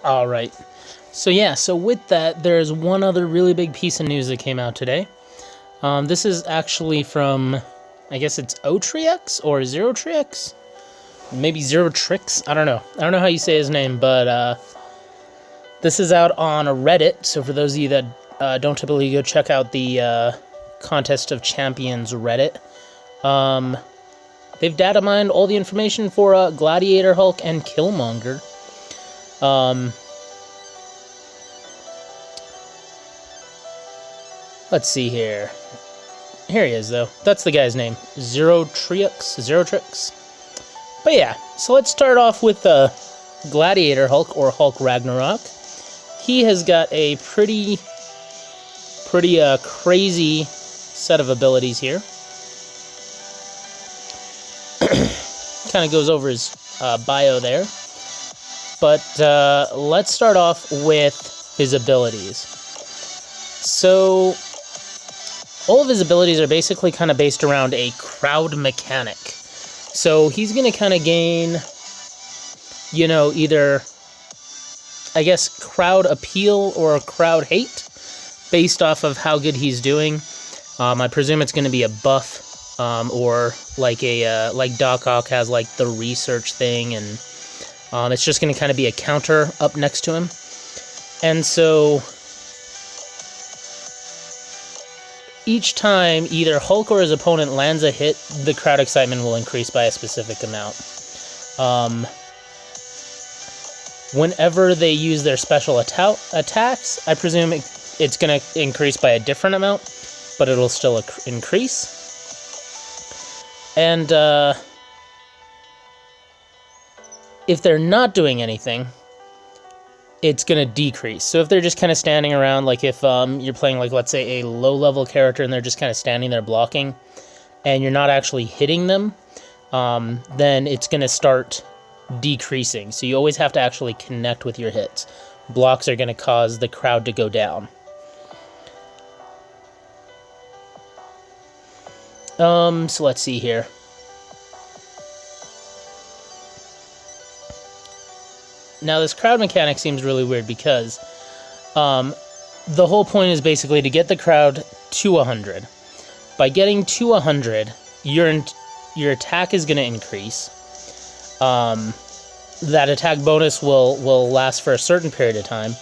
All right. So yeah, so with that, there's one other really big piece of news that came out today. This is actually from, I guess it's Otrix or Zero Trix, maybe Zero Tricks. I don't know. I don't know how you say his name, but this is out on a Reddit. So for those of you that don't typically go check out the Contest of Champions Reddit, they've data mined all the information for Gladiator Hulk and Killmonger. Let's see here. Here he is, though. That's the guy's name. Zero Trix. But yeah, so let's start off with Gladiator Hulk, or Hulk Ragnarok. He has got a pretty crazy set of abilities here. Kind of goes over his bio there. But let's start off with his abilities. So all of his abilities are basically kind of based around a crowd mechanic. So he's going to kind of gain, either, I guess, crowd appeal or crowd hate based off of how good he's doing. I presume it's going to be a buff, or like like Doc Ock has like the research thing, and it's just going to kind of be a counter up next to him. And so each time either Hulk or his opponent lands a hit, the crowd excitement will increase by a specific amount. Whenever they use their special attacks, I presume it's going to increase by a different amount, but it'll still increase. And if they're not doing anything, it's going to decrease. So if they're just kind of standing around, like if you're playing, like, let's say, a low-level character and they're just kind of standing there blocking, and you're not actually hitting them, then it's going to start decreasing. So you always have to actually connect with your hits. Blocks are going to cause the crowd to go down. So let's see here. Now, this crowd mechanic seems really weird because the whole point is basically to get the crowd to 100. By getting to 100, your attack is going to increase. That attack bonus will last for a certain period of time.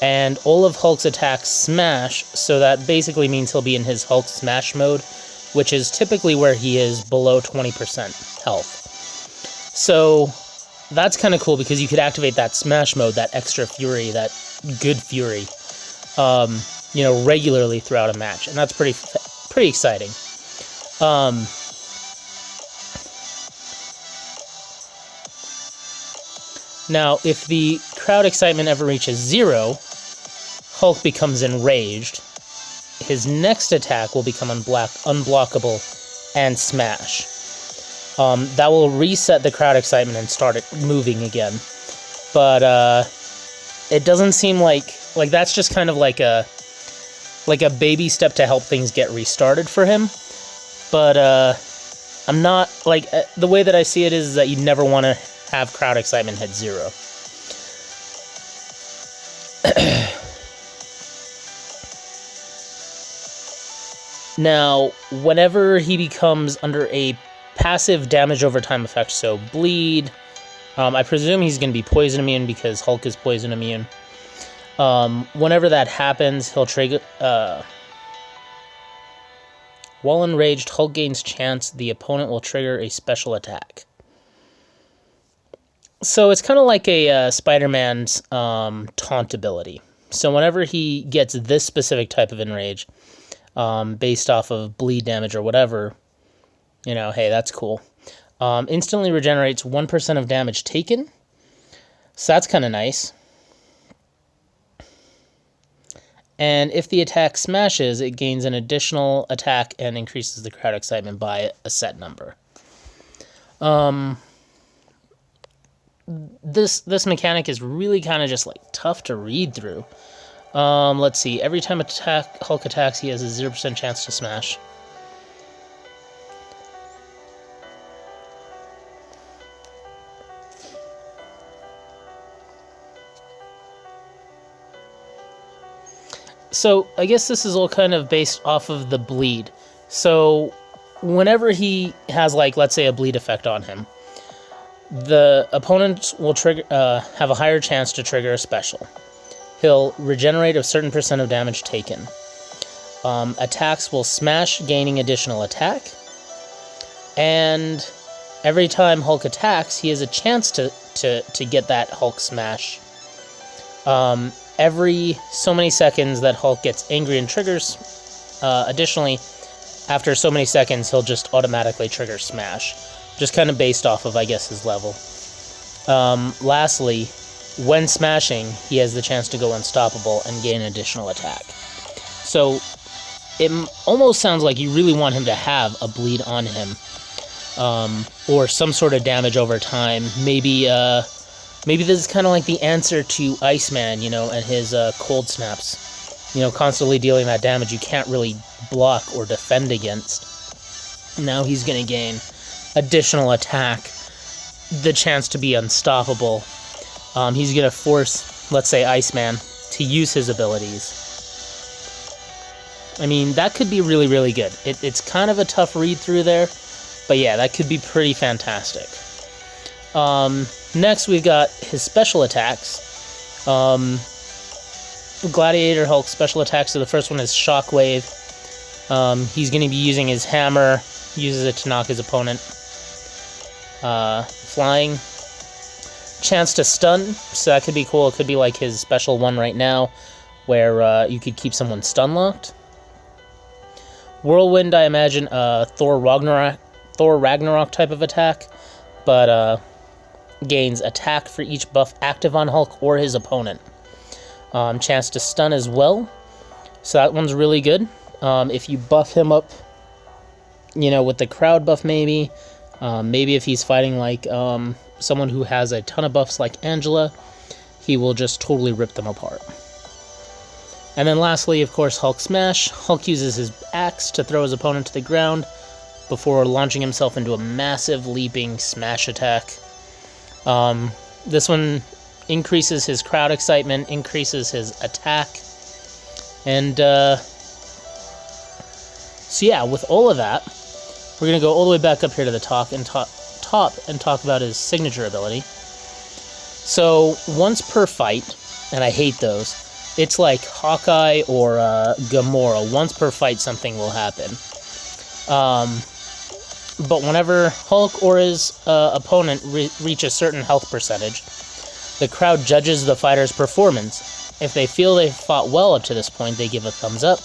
And all of Hulk's attacks smash, so that basically means he'll be in his Hulk smash mode, which is typically where he is below 20% health. So that's kind of cool because you could activate that smash mode, that extra fury, that good fury, regularly throughout a match, and that's pretty exciting. Now, if the crowd excitement ever reaches 0, Hulk becomes enraged. His next attack will become unblockable and smash. That will reset the crowd excitement and start it moving again. But it doesn't seem like that's just kind of like a baby step to help things get restarted for him. But I'm not, the way that I see it is that you never want to have crowd excitement hit 0. Now, whenever he becomes under a passive damage over time effect, so bleed, I presume he's going to be poison immune because Hulk is poison immune. Whenever that happens, he'll trigger... while enraged, Hulk gains chance the opponent will trigger a special attack. So it's kind of like a Spider-Man's taunt ability. So whenever he gets this specific type of enrage, based off of bleed damage or whatever, hey, that's cool. Instantly regenerates 1% of damage taken. So that's kind of nice. And if the attack smashes, it gains an additional attack and increases the crowd excitement by a set number. This mechanic is really kind of just tough to read through. Let's see. Every time Hulk attacks, he has a 0% chance to smash. So I guess this is all kind of based off of the bleed. So whenever he has, like, let's say a bleed effect on him, the opponent will have a higher chance to trigger a special. He'll regenerate a certain percent of damage taken. Attacks will smash, gaining additional attack. And every time Hulk attacks, he has a chance to get that Hulk smash. Every so many seconds that Hulk gets angry and triggers. Additionally, after so many seconds, he'll just automatically trigger smash. Just kind of based off of, I guess, his level. Lastly, when smashing, he has the chance to go unstoppable and gain additional attack. So it almost sounds like you really want him to have a bleed on him. Or some sort of damage over time. Maybe this is kind of like the answer to Iceman, and his cold snaps. Constantly dealing that damage you can't really block or defend against. Now he's going to gain additional attack, the chance to be unstoppable. He's going to force, let's say, Iceman to use his abilities. I mean, that could be really, really good. It's kind of a tough read-through there, but yeah, that could be pretty fantastic. Next, we've got his special attacks. Gladiator Hulk special attacks. So the first one is Shockwave. He's going to be using his hammer, uses it to knock his opponent. Flying. Chance to stun, so that could be cool. It could be like his special one right now, where you could keep someone stun locked. Whirlwind, I imagine, Thor Ragnarok type of attack, but gains attack for each buff active on Hulk or his opponent. Chance to stun as well, so that one's really good. If you buff him up, with the crowd buff maybe if he's fighting like someone who has a ton of buffs like Angela, he will just totally rip them apart. And then lastly, of course, Hulk Smash. Hulk uses his axe to throw his opponent to the ground before launching himself into a massive leaping smash attack. This one increases his crowd excitement, increases his attack, and so yeah, with all of that, we're going to go all the way back up here to the top and talk about his signature ability. So once per fight, and I hate those, it's like Hawkeye or Gamora. Once per fight, something will happen. But whenever Hulk or his opponent reach a certain health percentage, the crowd judges the fighter's performance. If they feel they fought well up to this point, they give a thumbs up.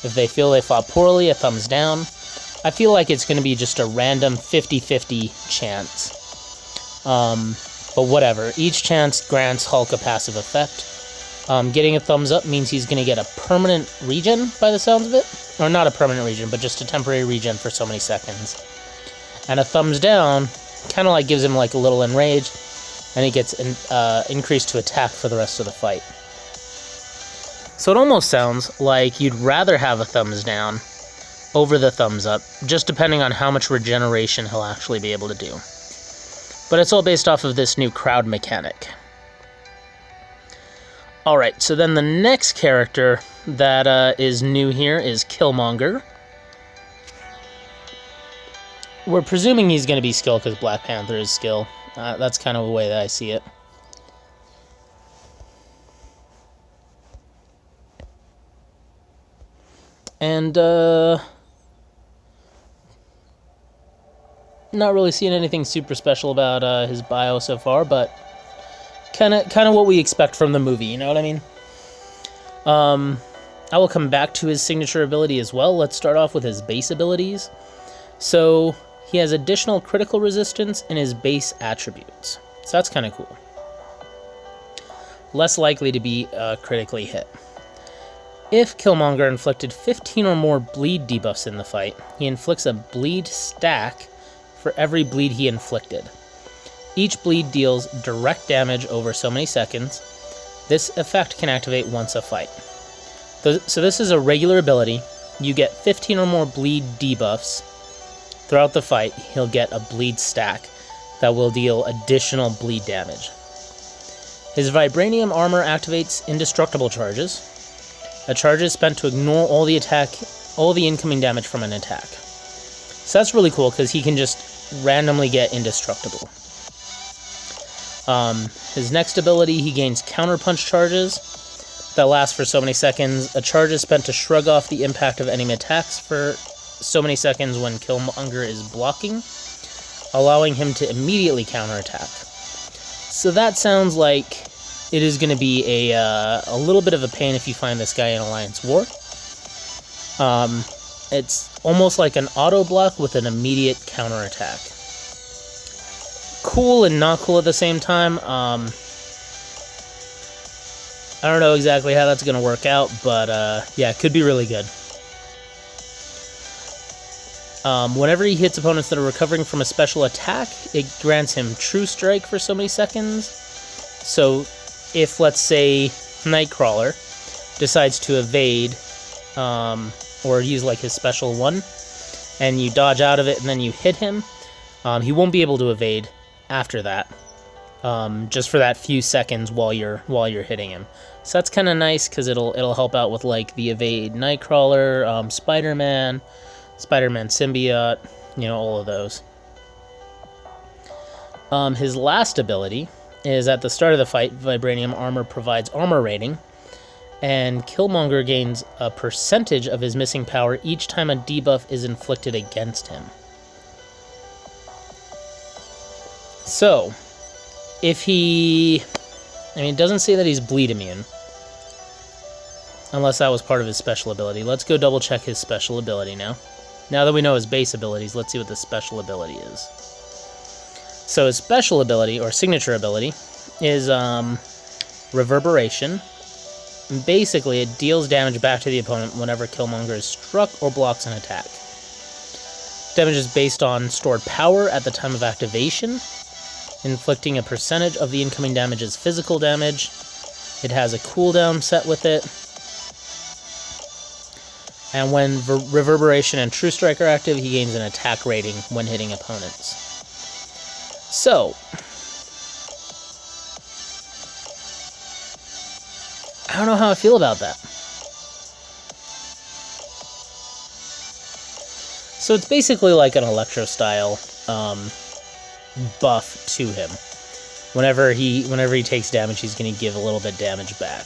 If they feel they fought poorly, a thumbs down. I feel like it's going to be just a random 50-50 chance. But whatever. Each chance grants Hulk a passive effect. Getting a thumbs up means he's going to get a permanent regen, by the sounds of it. Or not a permanent regen, but just a temporary regen for so many seconds. And a thumbs down kind of like gives him like a little enrage, and he gets increased to attack for the rest of the fight. So it almost sounds like you'd rather have a thumbs down over the thumbs up, just depending on how much regeneration he'll actually be able to do. But it's all based off of this new crowd mechanic. Alright, so then the next character that is new here is Killmonger. We're presuming he's going to be skill because Black Panther is skill. That's kind of the way that I see it. And, not really seeing anything super special about his bio so far, but kind of what we expect from the movie, you know what I mean? I will come back to his signature ability as well. Let's start off with his base abilities. So he has additional critical resistance in his base attributes. So that's kind of cool. Less likely to be critically hit. If Killmonger inflicted 15 or more bleed debuffs in the fight, he inflicts a bleed stack for every bleed he inflicted. Each bleed deals direct damage over so many seconds. This effect can activate once a fight. So this is a regular ability. You get 15 or more bleed debuffs. Throughout the fight, he'll get a bleed stack that will deal additional bleed damage. His vibranium armor activates indestructible charges. A charge is spent to ignore all the incoming damage from an attack. So that's really cool because he can just randomly get indestructible. His next ability, he gains counterpunch charges that last for so many seconds. A charge is spent to shrug off the impact of enemy attacks for so many seconds when Killmonger is blocking, allowing him to immediately counterattack. So that sounds like it is going to be a little bit of a pain if you find this guy in Alliance War. It's almost like an auto block with an immediate counterattack. Cool and not cool at the same time. I don't know exactly how that's going to work out, but yeah, it could be really good. Whenever he hits opponents that are recovering from a special attack, it grants him True Strike for so many seconds. So if, let's say, Nightcrawler decides to evade, or use like his special one, and you dodge out of it and then you hit him, he won't be able to evade after that, just for that few seconds while you're hitting him. So that's kind of nice because it'll help out with like the evade Nightcrawler, Spider-Man symbiote, you know, all of those. His last ability is at the start of the fight, Vibranium Armor provides armor rating, and Killmonger gains a percentage of his missing power each time a debuff is inflicted against him. So, if he... I mean, it doesn't say that he's bleed immune, unless that was part of his special ability. Let's go double check his special ability now. Now that we know his base abilities, let's see what the special ability is. So his special ability, or signature ability, is Reverberation. And basically, it deals damage back to the opponent whenever Killmonger is struck or blocks an attack. Damage is based on stored power at the time of activation, inflicting a percentage of the incoming damage as physical damage. It has a cooldown set with it. And when Reverberation and True Strike are active, he gains an attack rating when hitting opponents. So, I don't know how I feel about that. So it's basically like an Electro-style buff to him. Whenever he takes damage, he's going to give a little bit damage back.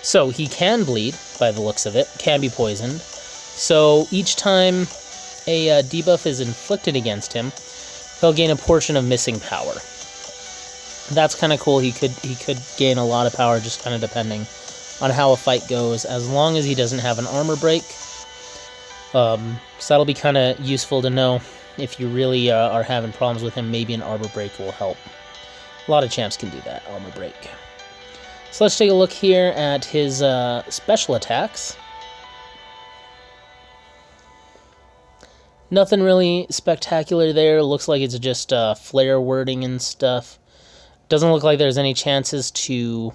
So he can bleed, by the looks of it, can be poisoned. So each time a debuff is inflicted against him, he'll gain a portion of missing power. That's kind of cool. He could gain a lot of power, just kind of depending on how a fight goes, as long as he doesn't have an armor break. So that'll be kind of useful to know if you really are having problems with him. Maybe an armor break will help. A lot of champs can do that, armor break. So let's take a look here at his special attacks. Nothing really spectacular there. Looks like it's just flare wording and stuff. Doesn't look like there's any chances to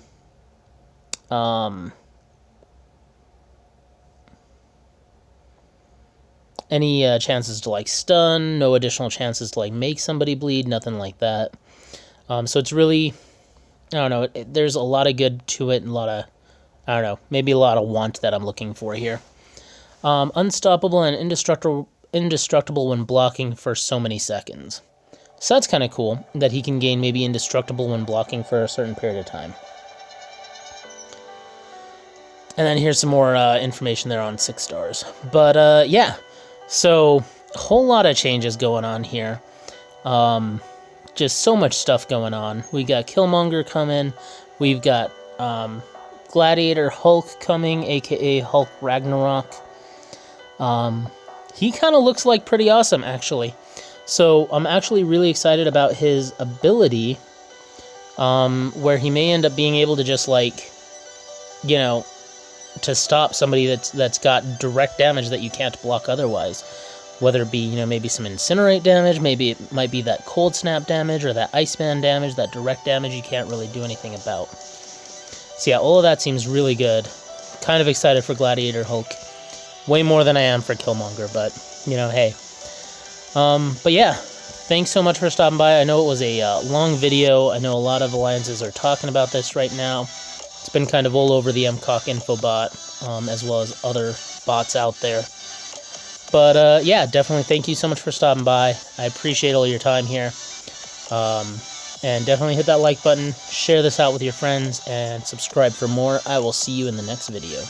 chances to like stun, no additional chances to like make somebody bleed, nothing like that. So it's really, I don't know, there's a lot of good to it and a lot of, I don't know, maybe a lot of want that I'm looking for here. Unstoppable and indestructible when blocking for so many seconds. So that's kind of cool, that he can gain maybe indestructible when blocking for a certain period of time. And then here's some more information there on 6 stars. But yeah, so a whole lot of changes going on here. Just so much stuff going on. We got Killmonger coming. We've got Gladiator Hulk coming, aka Hulk Ragnarok. He kind of looks like pretty awesome, actually. So I'm actually really excited about his ability, where he may end up being able to just like, you know, to stop somebody that's got direct damage that you can't block otherwise. Whether it be, you know, maybe some incinerate damage, maybe it might be that cold snap damage or that Iceman damage, that direct damage you can't really do anything about. So yeah, all of that seems really good. Kind of excited for Gladiator Hulk. Way more than I am for Killmonger, but, you know, hey. But yeah, thanks so much for stopping by. I know it was a long video. I know a lot of alliances are talking about this right now. It's been kind of all over the MCOC infobot, as well as other bots out there. But yeah, definitely thank you so much for stopping by. I appreciate all your time here. And definitely hit that like button, share this out with your friends, and subscribe for more. I will see you in the next video.